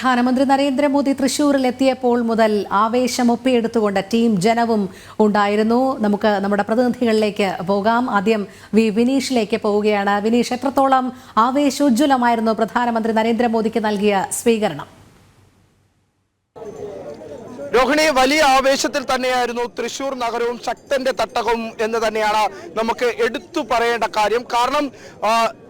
പ്രധാനമന്ത്രി നരേന്ദ്രമോദി തൃശൂരിൽ എത്തിയപ്പോൾ മുതൽ ആവേശം ഒപ്പിയെടുത്തുകൊണ്ട് ടീം ജനവും ഉണ്ടായിരുന്നു. നമുക്ക് നമ്മുടെ പ്രതിനിധികളിലേക്ക് പോകാം. ആദ്യം വിനീഷിലേക്ക് പോവുകയാണ്. വിനീഷ്, എത്രത്തോളം ആവേശോജ്വലമായിരുന്നു പ്രധാനമന്ത്രി നരേന്ദ്രമോദിക്ക് നൽകിയ സ്വീകരണം? രോഹിണി, വലിയ ആവേശത്തിൽ തന്നെയായിരുന്നു തൃശൂർ നഗരവും ശക്തന്റെ തട്ടകവും എന്ന് തന്നെയാണ് നമുക്ക് എടുത്തു പറയേണ്ട കാര്യം. കാരണം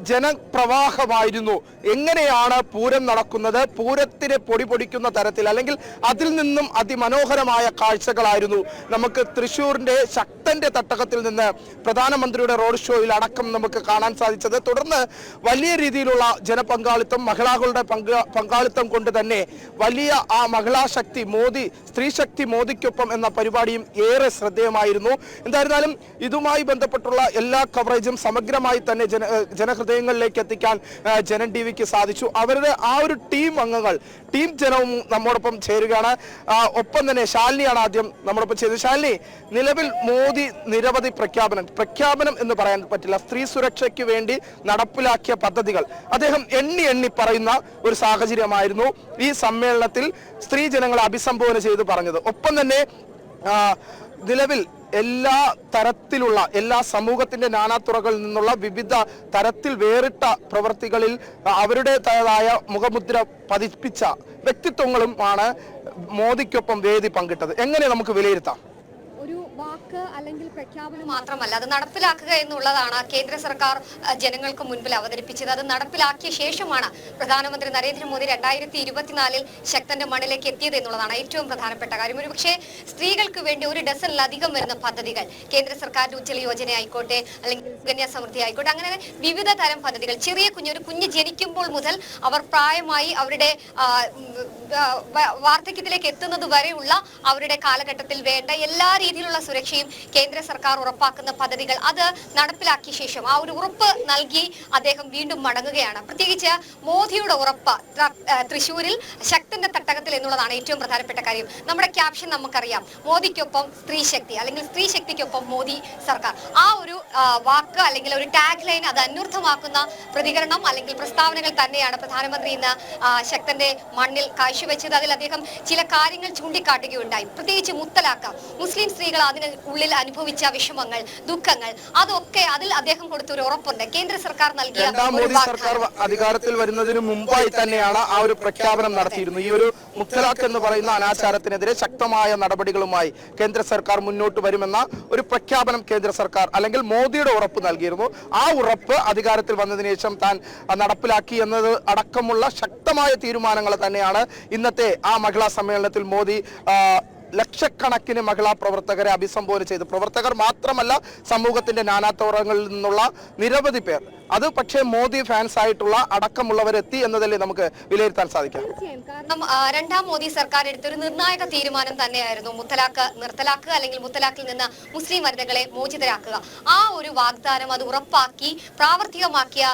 ജനപ്രവാഹമായിരുന്നു. എങ്ങനെയാണ് പൂരം നടക്കുന്നത്, പൂരത്തിന് പൊടി പൊടിക്കുന്ന തരത്തിൽ, അല്ലെങ്കിൽ അതിൽ നിന്നും അതിമനോഹരമായ കാഴ്ചകളായിരുന്നു നമുക്ക് തൃശൂരിന്റെ ശക്തന്റെ തട്ടകത്തിൽ നിന്ന് പ്രധാനമന്ത്രിയുടെ റോഡ് ഷോയിൽ അടക്കം നമുക്ക് കാണാൻ സാധിച്ചത്. തുടർന്ന് വലിയ രീതിയിലുള്ള ജനപങ്കാളിത്തം, മഹിളാക്കളുടെ പങ്കാളിത്തം കൊണ്ട് തന്നെ വലിയ ആ മഹിളാ ശക്തി മോദി, സ്ത്രീ ശക്തി മോദിക്കൊപ്പം എന്ന പരിപാടിയും ഏറെ ശ്രദ്ധേയമായിരുന്നു. എന്തായിരുന്നാലും ഇതുമായി ബന്ധപ്പെട്ടുള്ള എല്ലാ കവറേജും സമഗ്രമായി തന്നെ ജനഹൃദയങ്ങളിലേക്ക് എത്തിക്കാൻ ജനൻ ടിവിക്ക് സാധിച്ചു. അവരുടെ ആ ഒരു ടീം അംഗങ്ങൾ, ടീം ജനവും നമ്മോടൊപ്പം ചേരുകയാണ്. ഒപ്പം തന്നെ ശാലിനിയാണ് ആദ്യം നമ്മോടൊപ്പം ചെയ്തത്. ശാലിനി, നിലവിൽ മോദി നിരവധി പ്രഖ്യാപനം എന്ന് പറയാൻ പറ്റില്ല, സ്ത്രീ സുരക്ഷയ്ക്ക് വേണ്ടി നടപ്പിലാക്കിയ പദ്ധതികൾ അദ്ദേഹം എണ്ണി പറയുന്ന ഒരു സാഹചര്യമായിരുന്നു ഈ സമ്മേളനത്തിൽ സ്ത്രീ ജനങ്ങളെ അഭിസംബോധന ചെയ്ത് പറഞ്ഞത്. ഒപ്പം തന്നെ നിലവിൽ എല്ലാ തരത്തിലുള്ള, എല്ലാ സമൂഹത്തിന്റെ നാനാതുറകളിൽ നിന്നുള്ള വിവിധ തരത്തിൽ വേറിട്ട പ്രവർത്തികളിൽ അവരുടേതായ മുഖമുദ്ര പതിപ്പിച്ച വ്യക്തിത്വങ്ങളുമാണ് മോദിക്കൊപ്പം വേദി പങ്കിട്ടത്. എങ്ങനെ നമുക്ക് വിലയിരുത്താം? വാക്ക് അല്ലെങ്കിൽ പ്രഖ്യാപനം മാത്രമല്ല, അത് നടപ്പിലാക്കുക എന്നുള്ളതാണ് കേന്ദ്ര സർക്കാർ ജനങ്ങൾക്ക് മുൻപിൽ അവതരിപ്പിച്ചത്. അത് നടപ്പിലാക്കിയ ശേഷമാണ് പ്രധാനമന്ത്രി നരേന്ദ്രമോദി 2024 ശക്തന്റെ മണ്ണിലേക്ക് എത്തിയത് എന്നുള്ളതാണ് ഏറ്റവും പ്രധാനപ്പെട്ട കാര്യം. ഒരുപക്ഷെ സ്ത്രീകൾക്ക് വേണ്ടി ഒരു ഡസനിലധികം വരുന്ന പദ്ധതികൾ, കേന്ദ്ര സർക്കാരിന്റെ ഉജ്ജ്വല യോജന ആയിക്കോട്ടെ, അല്ലെങ്കിൽ സുകന്യ സമൃദ്ധി ആയിക്കോട്ടെ, അങ്ങനെ വിവിധ തരം പദ്ധതികൾ, ഒരു കുഞ്ഞ് ജനിക്കുമ്പോൾ മുതൽ അവർ പ്രായമായി അവരുടെ വാർദ്ധക്യത്തിലേക്ക് എത്തുന്നത് വരെയുള്ള അവരുടെ കാലഘട്ടത്തിൽ വേണ്ട എല്ലാ രീതിയിലുള്ള സുരക്ഷയും കേന്ദ്ര സർക്കാർ ഉറപ്പാക്കുന്ന പദ്ധതികൾ അത് നടപ്പിലാക്കിയ ശേഷം ആ ഒരു ഉറപ്പ് നൽകി അദ്ദേഹം വീണ്ടും മടങ്ങുകയാണ്. പ്രത്യേകിച്ച് മോദിയുടെ ഉറപ്പ് തൃശ്ശൂരിൽ ശക്തന്റെ തട്ടകത്തിൽ എന്നുള്ളതാണ് ഏറ്റവും പ്രധാനപ്പെട്ട കാര്യം. നമ്മുടെ ക്യാപ്ഷൻ നമുക്കറിയാം, മോദിക്കൊപ്പം സ്ത്രീ ശക്തി, അല്ലെങ്കിൽ സ്ത്രീ ശക്തിക്കൊപ്പം മോദി സർക്കാർ. ആ ഒരു വാക്ക് അല്ലെങ്കിൽ ഒരു ടാഗ് ലൈൻ അത് അന്വർത്ഥമാക്കുന്ന പ്രതികരണം അല്ലെങ്കിൽ പ്രസ്താവനകൾ തന്നെയാണ് പ്രധാനമന്ത്രി ഇന്ന് ശക്തന്റെ മണ്ണിൽ കാഴ്ചവെച്ചത്. അതിൽ അദ്ദേഹം ചില കാര്യങ്ങൾ ചൂണ്ടിക്കാട്ടുകയുണ്ടായി. പ്രത്യേകിച്ച് മുത്തലാഖ്, മുസ്ലിം സ്ത്രീകൾ അതിന് ഉള്ളിൽ അനുഭവിച്ച വിഷമങ്ങൾ, ദുഃഖങ്ങൾ, അതൊക്കെ അതിൽ അദ്ദേഹം കൊടുത്ത ഒരു ഉറപ്പുണ്ട്. കേന്ദ്ര സർക്കാർ നൽകിയ മോദി സർക്കാർ അധികാരത്തിൽ വരുന്നതിന് മുമ്പായി തന്നെയാണ് ആ ഒരു പ്രഖ്യാപനം നടത്തിയിരുന്നു. ഈ ഒരു മുത്തലാഖ് എന്ന് പറയുന്ന അനാചാരത്തിനെതിരെ ശക്തമായ നടപടികളുമായി കേന്ദ്ര സർക്കാർ മുന്നോട്ട് വരുമെന്ന ഒരു പ്രഖ്യാപനം കേന്ദ്ര സർക്കാർ, അല്ലെങ്കിൽ മോദിയുടെ ഉറപ്പ് നൽകിയിരുന്നു. ആ ഉറപ്പ് അധികാരത്തിൽ വന്നതിന് ശേഷം താൻ നടപ്പിലാക്കി എന്നത് അടക്കമുള്ള ശക്തമായ തീരുമാനങ്ങൾ തന്നെയാണ് ഇന്നത്തെ ആ മഹിളാ സമ്മേളനത്തിൽ മോദി ലക്ഷക്കണക്കിന് മഹിളാ പ്രവർത്തകരെ അഭിസംബോധന ചെയ്തു. പ്രവർത്തകർ മാത്രമല്ല, സമൂഹത്തിന്റെ നാനാതുറകളിൽ നിന്നുള്ള നിരവധി പേർ, അത് പക്ഷേ മോദി ഫാൻസ് ആയിട്ടുള്ള അടക്കമുള്ളവരെത്തി എന്നതല്ലേ നമുക്ക് വിലയിരുത്താൻ സാധിക്കാം. കാരണം രണ്ടാം മോദി സർക്കാർ എടുത്തൊരു നിർണായക തീരുമാനം തന്നെയായിരുന്നു മുത്തലാഖ് നിർത്തലാക്കുക, അല്ലെങ്കിൽ മുത്തലാഖിൽ നിന്ന് മുസ്ലിം വനിതകളെ മോചിതരാക്കുക. ആ ഒരു വാഗ്ദാനം അത് ഉറപ്പാക്കി പ്രാവർത്തികമാക്കിയ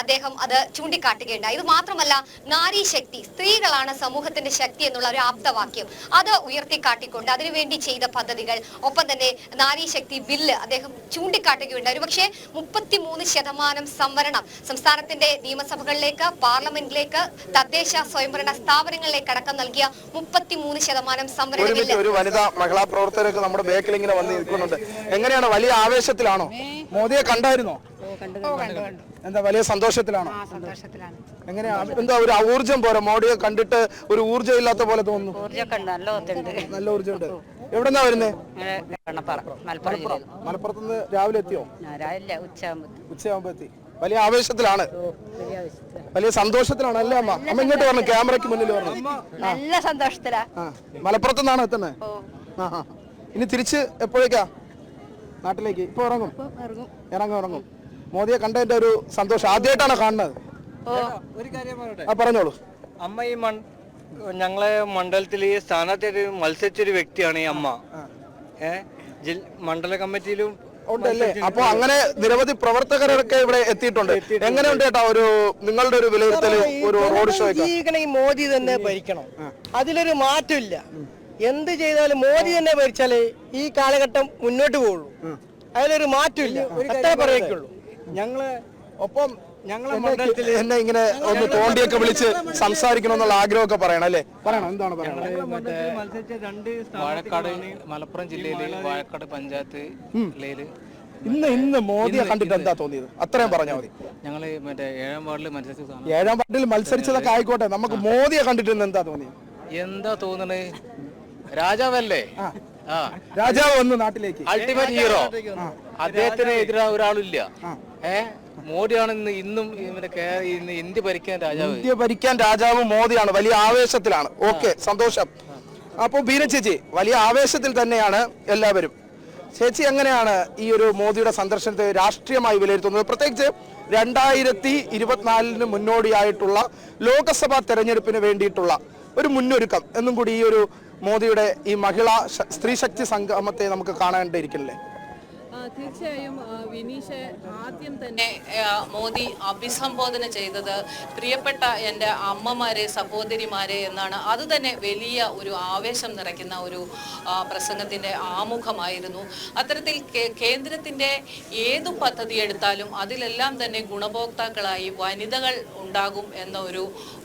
അദ്ദേഹം അത് ചൂണ്ടിക്കാട്ടുകയുണ്ടായി. ഇത് മാത്രമല്ല, നാരി ശക്തി, സ്ത്രീകളാണ് സമൂഹത്തിന്റെ ശക്തി എന്നുള്ള ഒരു ആപ്തവാക്യം അത് ഉയർത്തിക്കാട്ടിക്കൊണ്ട് അതിനുവേണ്ടി ചെയ്ത പദ്ധതികൾ, ഒപ്പം തന്നെ നാരി ശക്തി ബില്ല് അദ്ദേഹം ചൂണ്ടിക്കാട്ടുകയുണ്ടായി. പക്ഷേ 33% സംവരണം സംസ്ഥാനത്തിന്റെ നിയമസഭകളിലേക്ക്, പാർലമെന്റിലേക്ക്, തദ്ദേശ സ്വയംഭരണ സ്ഥാപനങ്ങളിലേക്ക് അടക്കം നൽകിയ 33% സംവരണ ബില്ല്. ഒരു വനിതാ മഹിളാ പ്രവർത്തകരൊക്കെ നമ്മുടെ ബേക്കിൽ ഇങ്ങനെ വന്ന് നിൽക്കുന്നുണ്ട്. എങ്ങനെയാണ്, വലിയ ആവേശത്തിലാണോ? മോദിയെ കണ്ടായിരുന്നോ? എന്താ, വലിയ സന്തോഷത്തിലാണോ? എങ്ങനെയാ, എന്താ ഒരു ഊർജം പോലെ മോഡിയെ കണ്ടിട്ട് ഒരു ഊർജം ഇല്ലാത്ത പോലെ തോന്നുന്നു? നല്ല ഊർജമുണ്ട്. എവിടെന്നാ വരുന്നേ? മലപ്പുറത്തുനിന്ന് രാവിലെ എത്തിയോ? ഉച്ചയാകുമ്പോ എത്തി. വലിയ ആവേശത്തിലാണ്, വലിയ സന്തോഷത്തിലാണ് അല്ലേ അമ്മ? അമ്മ ഇങ്ങോട്ട് പറഞ്ഞു, ക്യാമറയ്ക്ക് മുന്നിൽ പറഞ്ഞു. നല്ല സന്തോഷത്തിലാ. മലപ്പുറത്തുനിന്നാണ് എത്തുന്നത്? ഇനി തിരിച്ച് എപ്പോഴേക്കാ നാട്ടിലേക്ക്? ഇപ്പൊ ഇറങ്ങും. മോദിയെ കണ്ടതിന്റെ ഒരു സന്തോഷം ആദ്യമായിട്ടാണ് കാണുന്നത്? ഒരു കാര്യം പറഞ്ഞോളൂ അമ്മ. ഈ ഞങ്ങളെ മണ്ഡലത്തിൽ ഈ സ്ഥാനാർത്ഥി മത്സരിച്ചൊരു വ്യക്തിയാണ് ഈ അമ്മ. മണ്ഡല കമ്മിറ്റിയിലും ഉണ്ടല്ലേ? അപ്പൊ അങ്ങനെ നിരവധി പ്രവർത്തകരൊക്കെ ഇവിടെ എത്തിയിട്ടുണ്ട്. എങ്ങനെയുണ്ട് ചേട്ടാ ഒരു നിങ്ങളുടെ ഒരു വിലയിരുത്തൽ? ഒരു റോഡ് ഷോ ഈ മോദി തന്നെ ഭരിക്കണം, അതിലൊരു മാറ്റമില്ല. എന്ത് ചെയ്താലും മോദി തന്നെ ഭരിച്ചാലേ ഈ കാലഘട്ടം മുന്നോട്ട് പോകുള്ളൂ. അതിലൊരു മാറ്റമില്ല, അത്രേ പറയുള്ളൂ. ഞങ്ങള് ഒപ്പം എന്നെ ഇങ്ങനെ ഒന്ന് തോണ്ടിയൊക്കെ വിളിച്ച് സംസാരിക്കണമെന്നുള്ള ആഗ്രഹമൊക്കെ പറയണം അല്ലേ? പറയണം, എന്താണ് പറയുന്നത്? വാഴക്കാട് മലപ്പുറം ജില്ലയിലെ വാഴക്കാട് പഞ്ചായത്തിലെ ഇന്ന് മോദിയെ കണ്ടിട്ട് എന്താ തോന്നിയത്? അത്രയും പറഞ്ഞാൽ മതി. ഞങ്ങള് മറ്റേ 7ാം വാർഡിൽ മത്സരിച്ചതാണ്. 7ാം വാർഡിൽ മത്സരിച്ചതൊക്കെ ആയിക്കോട്ടെ, നമുക്ക് മോദിയെ കണ്ടിട്ട് ഇന്ന് എന്താ തോന്നിയത്? എന്താ തോന്നണേ, രാജാവല്ലേ, രാജാവ് വന്ന് നാട്ടിലേക്ക് അൾട്ടിമേറ്റ് ഹീറോ. അദ്ദേഹത്തിന് എതിരാ ഒരാളില്ല. മോദിയാണ് ഇന്നും ഇന്ത്യ ഭരിക്കാൻ രാജാവ്. ഇന്ത്യ ഭരിക്കാൻ രാജാവ് മോദിയാണ്. വലിയ ആവേശത്തിലാണ്. ഓക്കെ, സന്തോഷം. അപ്പോൾ ബീന ചേച്ചി വലിയ ആവേശത്തിൽ തന്നെയാണ് എല്ലാവരും. ചേച്ചി എങ്ങനെയാണ് ഈ ഒരു മോദിയുടെ സന്ദർശനത്തെ രാഷ്ട്രീയമായി വിലയിരുത്തുന്നത്? പ്രത്യേകിച്ച് 2024 മുന്നോടിയായിട്ടുള്ള ലോക്സഭാ തെരഞ്ഞെടുപ്പിന് വേണ്ടിയിട്ടുള്ള ഒരു മുന്നൊരുക്കം എന്നും കൂടി ഈ ഒരു മോദിയുടെ ഈ മഹിളാ സ്ത്രീ ശക്തി സംഗമത്തെ നമുക്ക് കാണേണ്ടിയിരിക്കില്ലേ? തീർച്ചയായും വിനീഷ്, ആദ്യം തന്നെ മോദി അഭിസംബോധന ചെയ്തത് പ്രിയപ്പെട്ട എൻ്റെ അമ്മമാരെ, സഹോദരിമാരെ എന്നാണ്. അത് തന്നെ വലിയ ഒരു ആവേശം നിറയ്ക്കുന്ന ഒരു പ്രസംഗത്തിൻ്റെ ആമുഖമായിരുന്നു. അത്തരത്തിൽ കേന്ദ്രത്തിൻ്റെ ഏതു പദ്ധതി എടുത്താലും അതിലെല്ലാം തന്നെ ഗുണഭോക്താക്കളായി വനിതകൾ ഉണ്ടാകും എന്ന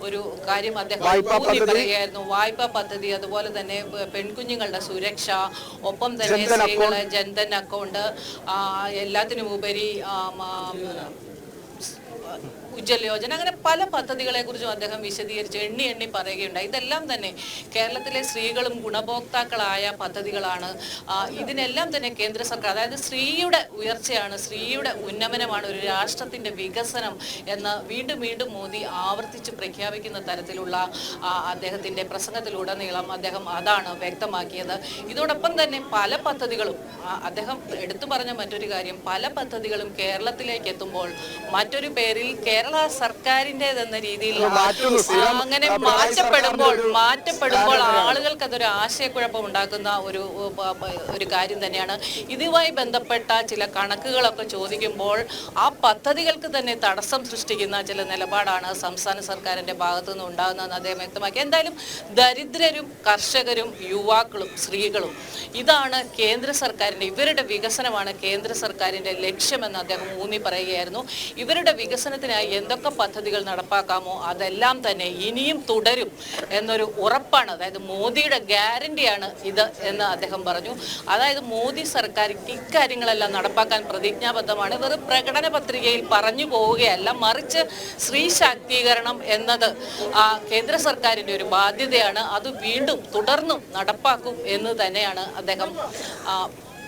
ഒരു കാര്യം അദ്ദേഹം ഊന്നി പറയുകയായിരുന്നു. വായ്പാ പദ്ധതി, അതുപോലെ തന്നെ പെൺകുഞ്ഞുങ്ങളുടെ സുരക്ഷ, ഒപ്പം തന്നെ സ്ത്രീകളെ ജൻധൻ അക്കൗണ്ട്, എല്ലാത്തിനും ഉപരി ഉജ്ജ്വല യോജന, അങ്ങനെ പല പദ്ധതികളെ കുറിച്ചും അദ്ദേഹം വിശദീകരിച്ച് എണ്ണി പറയുകയുണ്ടായി. ഇതെല്ലാം തന്നെ കേരളത്തിലെ സ്ത്രീകളും ഗുണഭോക്താക്കളായ പദ്ധതികളാണ്. ഇതിനെല്ലാം തന്നെ കേന്ദ്ര സർക്കാർ, അതായത് സ്ത്രീയുടെ ഉയർച്ചയാണ്, സ്ത്രീയുടെ ഉന്നമനമാണ് ഒരു രാഷ്ട്രത്തിന്റെ വികസനം എന്ന് വീണ്ടും മോദി ആവർത്തിച്ച് പ്രഖ്യാപിക്കുന്ന തരത്തിലുള്ള അദ്ദേഹത്തിന്റെ പ്രസംഗത്തിലുടനീളം അദ്ദേഹം അതാണ് വ്യക്തമാക്കിയത്. ഇതോടൊപ്പം തന്നെ പല പദ്ധതികളും അദ്ദേഹം എടുത്തു പറഞ്ഞ മറ്റൊരു കാര്യം, പല പദ്ധതികളും കേരളത്തിലേക്ക് എത്തുമ്പോൾ മറ്റൊരു പേരിൽ കേരള സർക്കാരിൻ്റെതെന്ന രീതിയിൽ അങ്ങനെ മാറ്റപ്പെടുമ്പോൾ ആളുകൾക്ക് അതൊരു ആശയക്കുഴപ്പം ഉണ്ടാക്കുന്ന ഒരു കാര്യം തന്നെയാണ്. ഇതുമായി ബന്ധപ്പെട്ട ചില കണക്കുകളൊക്കെ ചോദിക്കുമ്പോൾ ആ പദ്ധതികൾക്ക് തന്നെ തടസ്സം സൃഷ്ടിക്കുന്ന ചില നിലപാടാണ് സംസ്ഥാന സർക്കാരിന്റെ ഭാഗത്തു നിന്ന് ഉണ്ടാകുന്നതെന്ന് അദ്ദേഹം വ്യക്തമാക്കി. എന്തായാലും ദരിദ്രരും കർഷകരും യുവാക്കളും സ്ത്രീകളും ഇതാണ് കേന്ദ്ര സർക്കാരിന്റെ, ഇവരുടെ വികസനമാണ് കേന്ദ്ര സർക്കാരിന്റെ ലക്ഷ്യമെന്ന് അദ്ദേഹം ഊന്നി പറയുകയായിരുന്നു. ഇവരുടെ വികസനത്തിനായി എന്തൊക്കെ പദ്ധതികൾ നടപ്പാക്കാമോ അതെല്ലാം തന്നെ ഇനിയും തുടരും എന്നൊരു ഉറപ്പാണ്, അതായത് മോദിയുടെ ഗ്യാരണ്ടിയാണ് ഇത് എന്ന് അദ്ദേഹം പറഞ്ഞു. അതായത് മോദി സർക്കാർ ഇക്കാര്യങ്ങളെല്ലാം നടപ്പാക്കാൻ പ്രതിജ്ഞാബദ്ധമാണ്. വെറും പ്രകടന പത്രികയിൽ പറഞ്ഞു പോവുകയല്ല, മറിച്ച് സ്ത്രീ ശാക്തീകരണം എന്നത് കേന്ദ്ര സർക്കാരിന്റെ ഒരു ബാധ്യതയാണ്. അത് വീണ്ടും തുടർന്നും നടപ്പാക്കും എന്ന് തന്നെയാണ് അദ്ദേഹം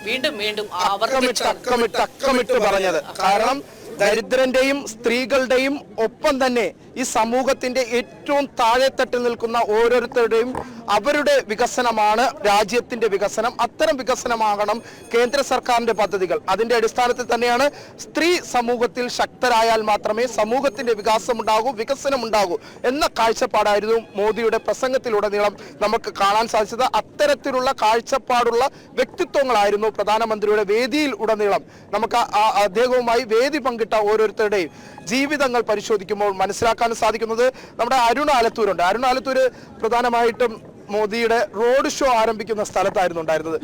വീണ്ടും ആവർത്തിച്ച് പറഞ്ഞത്. കാരണം ദരിദ്രന്റെയും സ്ത്രീകളുടെയും ഒപ്പം തന്നെ ഈ സമൂഹത്തിന്റെ ഏറ്റവും താഴെത്തട്ടിൽ നിൽക്കുന്ന ഓരോരുത്തരുടെയും അവരുടെ വികസനമാണ് രാജ്യത്തിന്റെ വികസനം. അത്തരം വികസനമാകണം കേന്ദ്ര സർക്കാരിന്റെ പദ്ധതികൾ. അതിന്റെ അടിസ്ഥാനത്തിൽ തന്നെയാണ് സ്ത്രീ സമൂഹത്തിൽ ശക്തരായാൽ മാത്രമേ സമൂഹത്തിന്റെ വികസനം ഉണ്ടാകൂ എന്ന കാഴ്ചപ്പാടായിരുന്നു മോദിയുടെ പ്രസംഗത്തിലുടനീളം നമുക്ക് കാണാൻ സാധിച്ചത്. അത്തരത്തിലുള്ള കാഴ്ചപ്പാടുള്ള വ്യക്തിത്വങ്ങളായിരുന്നു പ്രധാനമന്ത്രിയുടെ വേദിയിൽ ഉടനീളം നമുക്ക് അദ്ദേഹവുമായി വേദി പങ്കിട്ട ഓരോരുത്തരുടെയും ജീവിതങ്ങൾ പരിശോധിക്കുമ്പോൾ മനസ്സിലാക്കാൻ സാധിക്കുന്നത്. നമ്മുടെ അരുൺ ആലത്തൂരുണ്ട്. അരുൺ ആലത്തൂര് പ്രധാനമായിട്ടും മോദിയുടെ റോഡ് ഷോ ആരംഭിക്കുന്ന സ്ഥലത്തായിരുന്നു ഉണ്ടായിരുന്നത്.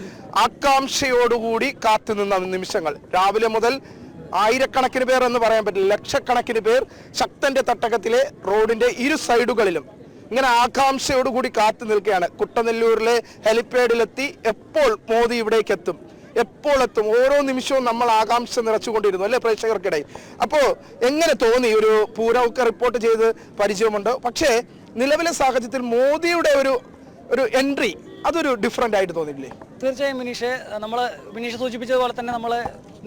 ആകാംക്ഷയോടുകൂടി കാത്തുനിന്ന നിമിഷങ്ങൾ. രാവിലെ മുതൽ ആയിരക്കണക്കിന് പേർ എന്ന് പറയാൻ പറ്റില്ല, ലക്ഷക്കണക്കിന് പേർ ശക്തന്റെ തട്ടകത്തിലെ റോഡിന്റെ ഇരു സൈഡുകളിലും ഇങ്ങനെ ആകാംക്ഷയോടുകൂടി കാത്തു നിൽക്കുകയാണ്. കുട്ടനെല്ലൂരിലെ ഹെലിപ്പാഡിലെത്തി എപ്പോൾ മോദി ഇവിടേക്ക് എത്തും, എപ്പോൾ എത്തും, ഓരോ നിമിഷവും നമ്മൾ ആകാംക്ഷ നിറച്ചുകൊണ്ടിരുന്നു അല്ലെ പ്രേക്ഷകർക്കിടയിൽ. അപ്പോൾ എങ്ങനെ തോന്നി? ഒരു പൂരമൊക്കെ റിപ്പോർട്ട് ചെയ്ത് പരിചയമുണ്ട്, പക്ഷേ നിലവിലെ സാഹചര്യത്തിൽ മോദിയുടെ ഒരു എൻട്രി അതൊരു ഡിഫറൻ്റ് ആയിട്ട് തോന്നിയില്ലേ? തീർച്ചയായും വിനീഷ് സൂചിപ്പിച്ചതുപോലെ തന്നെ നമ്മൾ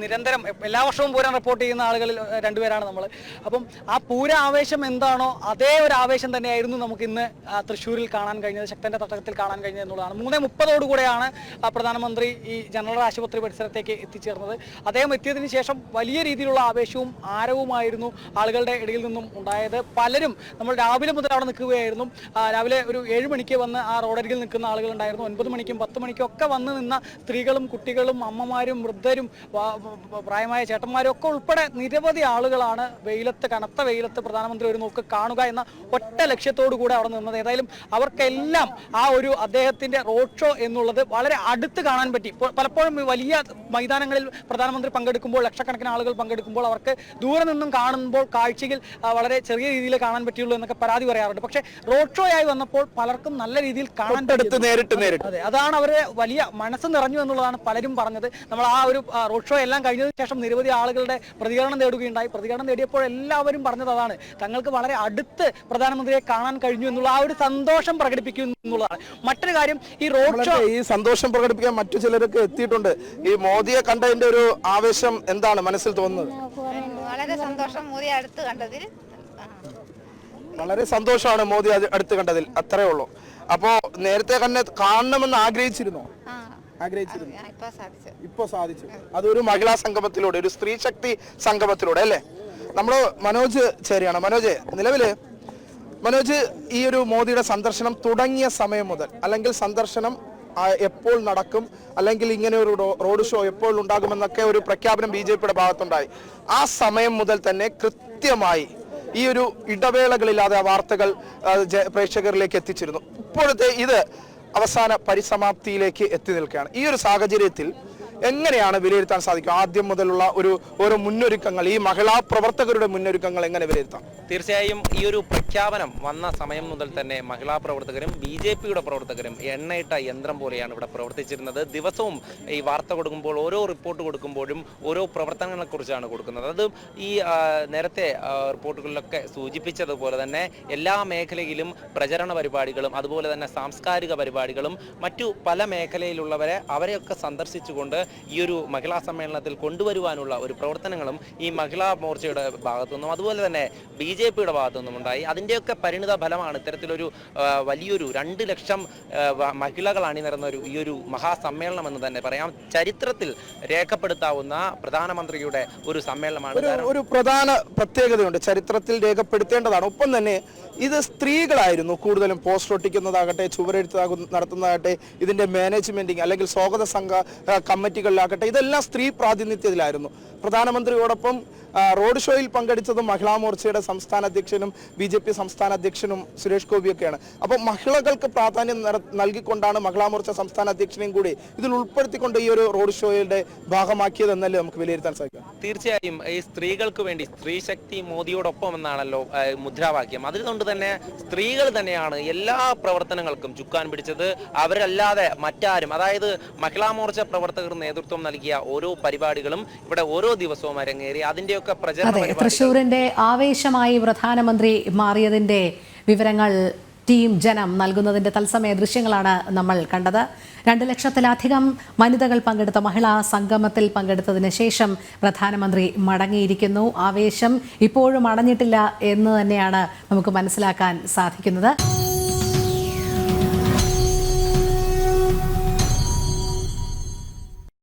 നിരന്തരം എല്ലാ വർഷവും പൂരം റിപ്പോർട്ട് ചെയ്യുന്ന ആളുകളിൽ രണ്ടുപേരാണ് നമ്മൾ. അപ്പം ആ പൂര ആവേശം എന്താണോ അതേ ഒരു ആവേശം തന്നെയായിരുന്നു നമുക്ക് ഇന്ന് തൃശ്ശൂരിൽ കാണാൻ കഴിഞ്ഞത്, ശക്തന്റെ തട്ടകത്തിൽ കാണാൻ കഴിഞ്ഞത് എന്നുള്ളതാണ്. 3:30 പ്രധാനമന്ത്രി ഈ ജനറൽ ആശുപത്രി പരിസരത്തേക്ക് എത്തിച്ചേർന്നത്. അദ്ദേഹം എത്തിയതിനു ശേഷം വലിയ രീതിയിലുള്ള ആവേശവും ആരവുമായിരുന്നു ആളുകളുടെ ഇടയിൽ നിന്നും ഉണ്ടായത്. പലരും നമ്മൾ രാവിലെ മുതൽ അവിടെ നിൽക്കുകയായിരുന്നു. രാവിലെ ഒരു 7 മണിക്ക് വന്ന് ആ റോഡരികിൽ നിൽക്കുന്ന ആളുകളുണ്ടായിരുന്നു. 9 മണിക്കും 10 മണിക്കും ഒക്കെ വന്ന് നിന്ന സ്ത്രീകളും കുട്ടികളും അമ്മമാരും വൃദ്ധരും പ്രായമായ ചേട്ടന്മാരും ഒക്കെ ഉൾപ്പെടെ നിരവധി ആളുകളാണ് കനത്ത വെയിലത്ത് പ്രധാനമന്ത്രി ഒരു നോക്ക് കാണുക എന്ന ഒറ്റ ലക്ഷ്യത്തോടു കൂടെ അവിടെ നിന്നത്. ഏതായാലും അവർക്കെല്ലാം ആ ഒരു അദ്ദേഹത്തിന്റെ റോഡ് ഷോ എന്നുള്ളത് വളരെ അടുത്ത് കാണാൻ പറ്റി. പലപ്പോഴും വലിയ മൈതാനങ്ങളിൽ പ്രധാനമന്ത്രി പങ്കെടുക്കുമ്പോൾ, ലക്ഷക്കണക്കിന് ആളുകൾ പങ്കെടുക്കുമ്പോൾ അവർക്ക് ദൂരെ നിന്നും കാണുമ്പോൾ കാഴ്ചയിൽ വളരെ ചെറിയ രീതിയിൽ കാണാൻ പറ്റുള്ളൂ എന്നൊക്കെ പരാതി പറയാറുണ്ട്. പക്ഷേ റോഡ് ഷോ ആയി വന്നപ്പോൾ പലർക്കും നല്ല രീതിയിൽ കാണാൻ പറ്റും. അതെ, അതാണ് അവരെ വലിയ മനസ്സ് നിറഞ്ഞു എന്നുള്ളതാണ് പലരും പറഞ്ഞത്. നമ്മൾ ആ ഒരു റോഡ് ഷോ എല്ലാം കഴിഞ്ഞതിന് ശേഷം നിരവധി ആളുകളുടെ പ്രതികരണം നേടുകയുണ്ടായി. പ്രതികരണം നേടിയപ്പോൾ എല്ലാവരും പറഞ്ഞത് അതാണ്, തങ്ങൾക്ക് വളരെ അടുത്ത് പ്രധാനമന്ത്രിയെ കാണാൻ കഴിഞ്ഞു എന്നുള്ള ആ ഒരു സന്തോഷം പ്രകടിപ്പിക്കുന്നു എന്നുള്ളതാണ്. മറ്റൊരു കാര്യം, ഈ റോഡ് ഷോ ഈ സന്തോഷം പ്രകടിപ്പിക്കാൻ മറ്റു ചിലരൊക്കെ എത്തിയിട്ടുണ്ട്. ഈ മോദിയെ കണ്ടതിന്റെ ഒരു ആവേശം എന്താണ് മനസ്സിൽ തോന്നുന്നത്? വളരെ സന്തോഷം മോദിയെ അടുത്ത് കണ്ടതിൽ. വളരെ സന്തോഷമാണ് മോദി അടുത്ത് കണ്ടതിൽ, അത്രേ ഉള്ളൂ. അപ്പോ നേരത്തെ തന്നെ കാണണമെന്ന് ആഗ്രഹിച്ചിരുന്നോ? ഇപ്പൊ സാധിച്ചു. അതൊരു മഹിളാ സംഗമത്തിലൂടെ, ഒരു സ്ത്രീ ശക്തി സംഗമത്തിലൂടെ അല്ലേ? നമ്മള് മനോജ് ചേരിയാണ്. മനോജ്, ഈ ഒരു മോദിയുടെ സന്ദർശനം തുടങ്ങിയ സമയം മുതൽ, അല്ലെങ്കിൽ സന്ദർശനം എപ്പോൾ നടക്കും, അല്ലെങ്കിൽ ഇങ്ങനെ ഒരു റോഡ് ഷോ എപ്പോൾ ഉണ്ടാകുമെന്നൊക്കെ ഒരു പ്രഖ്യാപനം BJPയുടെ ഭാഗത്തുണ്ടായി. ആ സമയം മുതൽ തന്നെ കൃത്യമായി ഈ ഒരു ഇടവേളകളില്ലാതെ ആ വാർത്തകൾ പ്രേക്ഷകരിലേക്ക് എത്തിച്ചിരുന്നു. ഇപ്പോഴത്തെ ഇത് അവസാന പരിസമാപ്തിയിലേക്ക് എത്തി നിൽക്കുകയാണ്. ഈ ഒരു സാഹചര്യത്തിൽ എങ്ങനെയാണ് വിലയിരുത്താൻ സാധിക്കും? ആദ്യം മുതലുള്ള ഓരോ മുന്നൊരുക്കങ്ങൾ, ഈ മഹിളാ പ്രവർത്തകരുടെ മുന്നൊരുക്കങ്ങൾ എങ്ങനെ വിലയിരുത്താം? തീർച്ചയായും ഈ ഒരു പ്രഖ്യാപനം വന്ന സമയം മുതൽ തന്നെ മഹിളാ പ്രവർത്തകരും BJPയുടെ പ്രവർത്തകരും എണ്ണയിട്ട യന്ത്രം പോലെയാണ് ഇവിടെ പ്രവർത്തിച്ചിരുന്നത്. ദിവസവും ഈ വാർത്ത കൊടുക്കുമ്പോൾ, ഓരോ റിപ്പോർട്ട് കൊടുക്കുമ്പോഴും ഓരോ പ്രവർത്തനങ്ങളെക്കുറിച്ചാണ് കൊടുക്കുന്നത്. അത് ഈ നേരത്തെ റിപ്പോർട്ടുകളിലൊക്കെ സൂചിപ്പിച്ചതുപോലെ തന്നെ എല്ലാ മേഖലയിലും പ്രചരണ പരിപാടികളും അതുപോലെ തന്നെ സാംസ്കാരിക പരിപാടികളും മറ്റു പല മേഖലയിലുള്ളവരെ അവരെയൊക്കെ സന്ദർശിച്ചുകൊണ്ട് ഈ ഒരു മഹിളാ സമ്മേളനത്തിൽ കൊണ്ടുവരുവാനുള്ള ഒരു പ്രവർത്തനങ്ങളും ഈ മഹിളാ മോർച്ചയുടെ ഭാഗത്തുനിന്നും അതുപോലെ തന്നെ BJPയുടെ ഭാഗത്തുനിന്നും ഉണ്ടായി. അതിൻ്റെയൊക്കെ പരിണിത ഫലമാണ് ഇത്തരത്തിലൊരു വലിയൊരു 2 ലക്ഷം മഹിളകൾ അണിനിരന്ന ഈ ഒരു മഹാസമ്മേളനം എന്ന് തന്നെ പറയാം. ചരിത്രത്തിൽ രേഖപ്പെടുത്താവുന്ന പ്രധാനമന്ത്രിയുടെ ഒരു സമ്മേളനമാണ്. ഒരു പ്രധാന പ്രത്യേകതയുണ്ട്, ചരിത്രത്തിൽ രേഖപ്പെടുത്തേണ്ടതാണ്. ഒപ്പം തന്നെ ഇത് സ്ത്രീകളായിരുന്നു കൂടുതലും പോസ്റ്റർ ഒട്ടിക്കുന്നതാകട്ടെ, ചുവരെഴുത്ത് നടത്തുന്നതാകട്ടെ, ഇതിന്റെ മാനേജ്മെന്റിങ് അല്ലെങ്കിൽ സ്വാഗത സംഘ കമ്മിറ്റികളിലാകട്ടെ, ഇതെല്ലാം സ്ത്രീ പ്രാതിനിധ്യത്തിലായിരുന്നു. പ്രധാനമന്ത്രിയോടൊപ്പം റോഡ് ഷോയിൽ പങ്കെടുത്തതും മഹിളാ മോർച്ചയുടെ സംസ്ഥാന അധ്യക്ഷനും BJP സംസ്ഥാന അധ്യക്ഷനും സുരേഷ് ഗോപിയൊക്കെയാണ്. അപ്പോൾ മഹിളകൾക്ക് പ്രാധാന്യം നൽകിക്കൊണ്ടാണ് മഹിളാ മോർച്ച സംസ്ഥാന അധ്യക്ഷനെയും കൂടി ഇതിൽ ഉൾപ്പെടുത്തിക്കൊണ്ട് ഈ ഒരു റോഡ് ഷോയുടെ ഭാഗമാക്കിയതെന്നല്ലേ നമുക്ക് വിലയിരുത്താൻ സാധിക്കും? തീർച്ചയായും ഈ സ്ത്രീകൾക്ക് വേണ്ടി സ്ത്രീ ശക്തി മോദിയോടൊപ്പം എന്നാണല്ലോ മുദ്രാവാക്യം. അതുകൊണ്ട് തന്നെ സ്ത്രീകൾ തന്നെയാണ് എല്ലാ പ്രവർത്തനങ്ങൾക്കും ചുക്കാൻ പിടിച്ചത്. അവരല്ലാതെ മറ്റാരും, അതായത് മഹിളാ മോർച്ച പ്രവർത്തകർ നേതൃത്വം നൽകിയ ഓരോ പരിപാടികളും ഇവിടെ ഓരോ ദിവസവും അരങ്ങേറി. അതിന്റെയൊക്കെ പ്രചരണ തൃശ്ശൂരിന്റെ ആവേശമായി പ്രധാനമന്ത്രി മാറിയതിന്റെ വിവരങ്ങൾ ടീം ജനം നൽകുന്നതിന്റെ തത്സമയ ദൃശ്യങ്ങളാണ് നമ്മൾ കണ്ടത്. 2 ലക്ഷത്തിലധികം വനിതകൾ പങ്കെടുത്ത മഹിളാ സംഗമത്തിൽ പങ്കെടുത്തതിന് ശേഷം പ്രധാനമന്ത്രി മടങ്ങിയിരിക്കുന്നു. ആവേശം ഇപ്പോഴും അടഞ്ഞിട്ടില്ല എന്ന് തന്നെയാണ് നമുക്ക് മനസ്സിലാക്കാൻ സാധിക്കുന്നത്.